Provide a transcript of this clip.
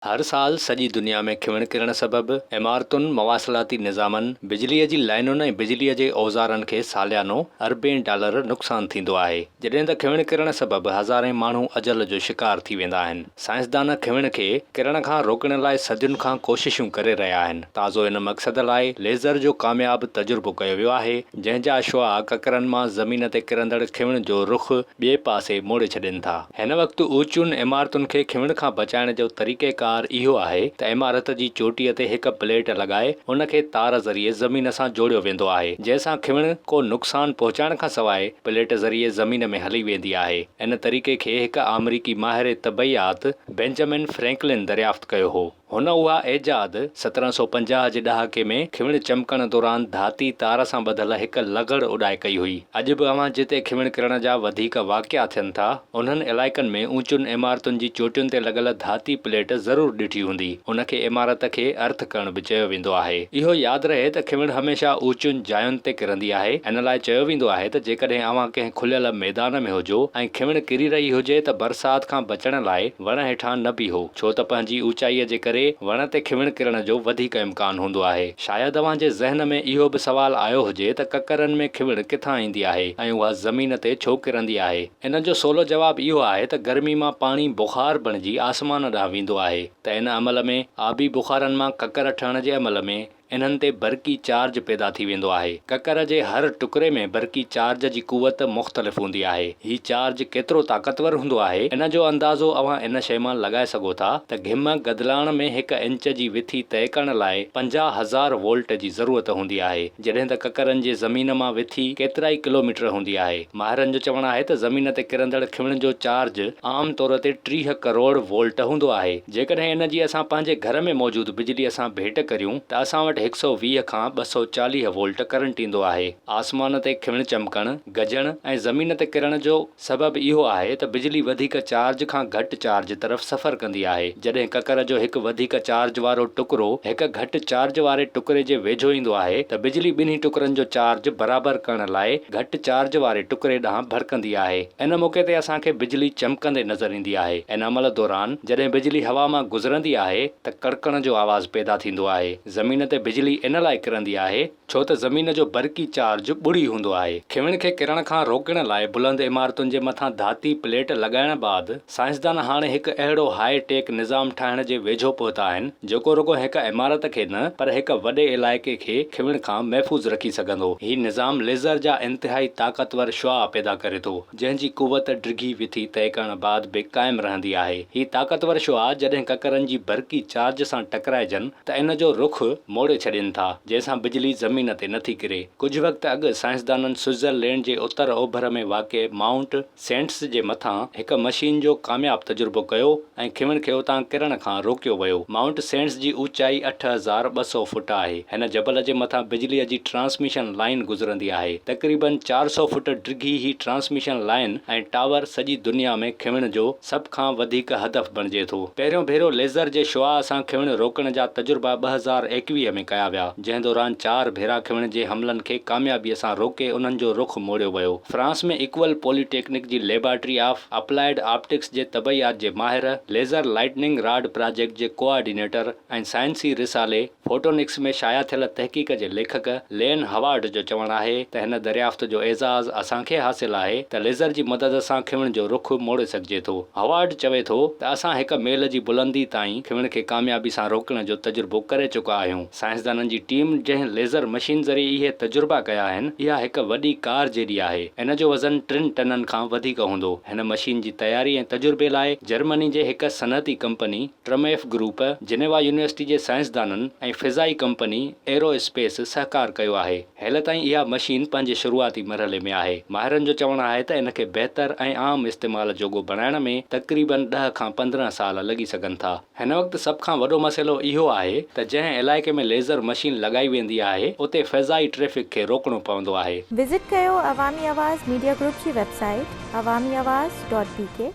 हर साल सॼी दुनिया में खिवण किरण सबबि इमारतुनि, मवासिलाती निज़ामनि, बिजलीअ जी लाइनुनि ऐं बिजलीअ जे औज़ारनि खे सालियानो अरबें डॉलर नुक़सानु थींदो आहे। जॾहिं त खिवण किरण सबबि हज़ारें माण्हू अजल जो शिकार थी वेंदा आहिनि। साइंसदान खिवण खे किरण खां रोकण लाइ सदियुनि खां कोशिशूं करे रहिया आहिनि। ताज़ो इन मक़सद लाइ लेज़र जो कामयाबु तजुर्बो कयो वियो आहे, जंहिंजा शुआ ककरनि मां ज़मीन ते किरंदड़ खिवण जो रुख़ ॿिए पासे मोड़े छॾनि था। हिन वक़्तु ऊचियुनि इमारतुनि खे खिवण खां बचाइण जो तरीक़ेकार इहो आहे त इमारत जी चोटीअ ते हिकु प्लेट लॻाए उन खे तार ज़रिए ज़मीन सां जोड़ियो वेंदो आहे, जंहिंसां खिवण को नुक़सानु पहुचाइण खां सवाइ प्लेट ज़रिए ज़मीन में हली वेंदी आहे। इन तरीक़े खे हिकु अमरीकी माहिर तबैयात बेंजामिन फ्रैंकलिन दरियाफ़्त कयो हो। हुन उहा ऐजाद 1750 जे ॾहाके में खिवण चमकण दौरान धाती तार सां ॿधल हिकु लॻड़ उॾाए कई हुई। अॼु बि अवां जिते खिवण किरण जा वधीक वाक़िया थियनि था, उन्हनि इलाइक़नि में ऊचियुनि इमारतुनि जी चोटियुनि ते लॻल धाती प्लेट ज़रूरु ॾिठी हूंदी। उन खे इमारत खे अर्थ करण बि चयो वेंदो आहे। इहो यादि रहे त खिवण हमेशह ऊचियुनि जायुनि ते किरंदी आहे। इन लाइ चयो वेंदो आहे त जेकॾहिं अवां कंहिं खुलियल मैदान में हुजो ऐं खिवण किरी रही हुजे त बरसाति खां बचण लाइ वण हेठां न बीहो, छो त पंहिंजी ऊचाईअ जे करे वण ते खिवण किरण जो वधीक इम्कान हूंदो आहे। शायदि अव्हां जे ज़हन में इहो बि सवाल आयो हुजे त ककरनि में खिवण किथां ईंदी आहे ऐं उहा ज़मीन ते छो किरंदी आहे। इन जो सवलो जवाबु इहो आहे त गर्मी मां पाणी बुख़ार बणिजी आसमान ॾांहुं वेंदो आहे त इन अमल में आबी बुख़ारनि मां ककर ठहण जे अमल में इन्हनि ते बरक़ी चार्ज पैदा थी वेंदो आहे। ककर जे हर टुकड़े में बरक़ी चार्ज जी कुवत मुख़्तलिफ़ हूंदी आहे। हीउ चार्ज केतिरो ताक़तवर हूंदो आहे, इन जो अंदाज़ो अव्हां इन शइ मां लॻाए सघो था त घिम गदिलाइण में 1 इंच जी विथी तइ करण लाइ 50,000 वोल्ट जी ज़रूरत हूंदी आहे, जॾहिं त ककरनि जे ज़मीन मां विथी केतिरा ई किलोमीटर हूंदी आहे। माहिरनि जो चवणु आहे त ज़मीन ते किरंदड़ खिवण जो चार्ज आम तौर ते 30 करोड़ वोल्ट हूंदो आहे। जेकॾहिं इन जी असां पंहिंजे घर में मौजूदु बिजलीअ सां भेट करियूं त असां वटि 120 खां 240 वोल्ट करंट ईंदो आहे। आसमान ते खिवण चमकण, गजण ऐं ज़मीन ते किरण जो सबबु इहो आहे त बिजली वधीक चार्ज खां घटि चार्ज तरफ़ सफ़र कंदी आहे। जॾहिं ककर जो हिकु वधीक चार्ज वारो टुकड़ो हिकु घटि चार्ज वारे टुकड़े जे वेझो ईंदो आहे त बिजली ॿिन्ही टुकड़नि जो चार्ज बराबरि करण लाइ घटि चार्ज वारे टुकड़े ॾांहुं भड़कंदी आहे। इन मौक़े ते असांखे बिजली चमकंदे नज़र ईंदी आहे। इन अमल दौरान जॾहिं बिजली हवा मां गुज़रंदी आहे त कड़कण जो आवाज़ पैदा थींदो आहे। ज़मीन ते बिजली इन लाइ किरंदी आहे छो त ज़मीन जो बरक़ी चार्ज ॿुड़ी हूंदो आहे। खिवण खे किरण खां रोकण लाइ बुलंद इमारतुनि जे मथां धाती प्लेट लॻाइण बैदि साइंसदान हाणे हिकु अहिड़ो हाई टेक निज़ाम ठाहिण जे वेझो पहुता आहिनि जेको रुगो हिकु इमारत खे न पर हिकु वॾे इलाइक़े खे खिवण खां महफ़ूज़ रखी सघंदो। हीउ निज़ाम लेज़र जा इंतिहाई ताक़तवर शुआ पैदा करे थो, जंहिंजी कुवत डिघी विथी तइ करण बैदि बि क़ाइमु रहंदी आहे। हीउ ताक़तवर शुआ जॾहिं ककरनि जी बरक़ी चार्ज सां टकराइजनि त इन जो रुख़ मोड़े छॾनि था, जंहिंसां बिजली ज़मीन ते नथी किरे। कुझु वक़्तु अॻु साइंसदाननि स्विट्ज़रलैंड जे उत्तर ओभर में वाक़िए माउंट सेंट्स जे मथां हिकु मशीन जो कामयाबु तजुर्बो कयो ऐं खिवण खे उतां किरण खां रोकियो वियो। माउंट सेंट्स जी ऊचाई 8,200 फुट आहे। हिन जबल जे मथां बिजलीअ जी ट्रांसमिशन लाइन गुज़रंदी आहे। तक़रीबन 400 फुट डिघी ही ट्रांसमिशन लाइन ऐं टावर सॼी दुनिया में खिवण जो सभ खां वधीक हदफ़ बणिजे थो। पहिरियों भेरो लेज़र जे शुआ सां खिवण रोकण जा तजुर्बा 2021 में कया विया, जंहिं दौरान 4 भेरा खिवण जे हमलनि खे कामयाबीअ सां रोके उन्हनि जो रुख़ मोड़ियो वियो। फ्रांस में इक्वल पॉलिटेक्निक जी लेबॉरेटरी ऑफ अप्लाइड ऑप्टिक्स जे तबैयात जे माहिर, लेज़र लाइटनिंग रॉड प्रोजेक्ट जे कोऑर्डिनेटर ऐं साइंसी रिसाले फोटोनिक्स में शाया थियल तहक़ीक़ जे लेखक लेन हवार्ड जो चवणु आहे त हिन दरियाफ़्त जो एज़ाज़ असांखे हासिल आहे त लेज़र जी मदद सां खिवण जो रुख़ मोड़े सघिजे थो। हवार्ड चवे थो त असां हिकु मेल जी बुलंदी ताईं खिवण खे कामयाबी सां रोकण जो तजुर्बो करे चुका आहियूं। साइंसदाननि जी टीम जंहिं लेज़र मशीन ज़रिए इहे तजुर्बा कया आहिनि, इहा हिकु वॾी कार जहिड़ी आहे। इन जो वज़न 3 टननि खां वधीक हूंदो। हिन मशीन जी तयारी ऐं तजुर्बे लाइ जर्मनी जे हिकु सनअती कंपनी ट्रमेफ ग्रुप, जिनेवा यूनिवर्सिटी जे साइंसदाननि ऐं फ़िज़ाई कंपनी एरोस्पेस सहकार कयो आहे। हेल ताईं इहा मशीन पंहिंजे शुरूआती मरहले में आहे। माहिरनि जो चवणु आहे त इन खे बहितर ऐं आम इस्तेमाल जोॻो बणाइण में तक़रीबन 10 खां 15 साल लॻी सघनि था। हिन वक़्तु सभ खां वॾो मसइलो इहो आहे त जंहिं इलाइक़े में लेज़र मशीन लॻाई वेंदी आहे उते फ़िज़ाई ट्रैफ़िक खे रोकणो पवंदो आहे। विज़िट कयो अवामी आवाज़ मीडिया ग्रुप जी वेबसाइट awamiawaz.pk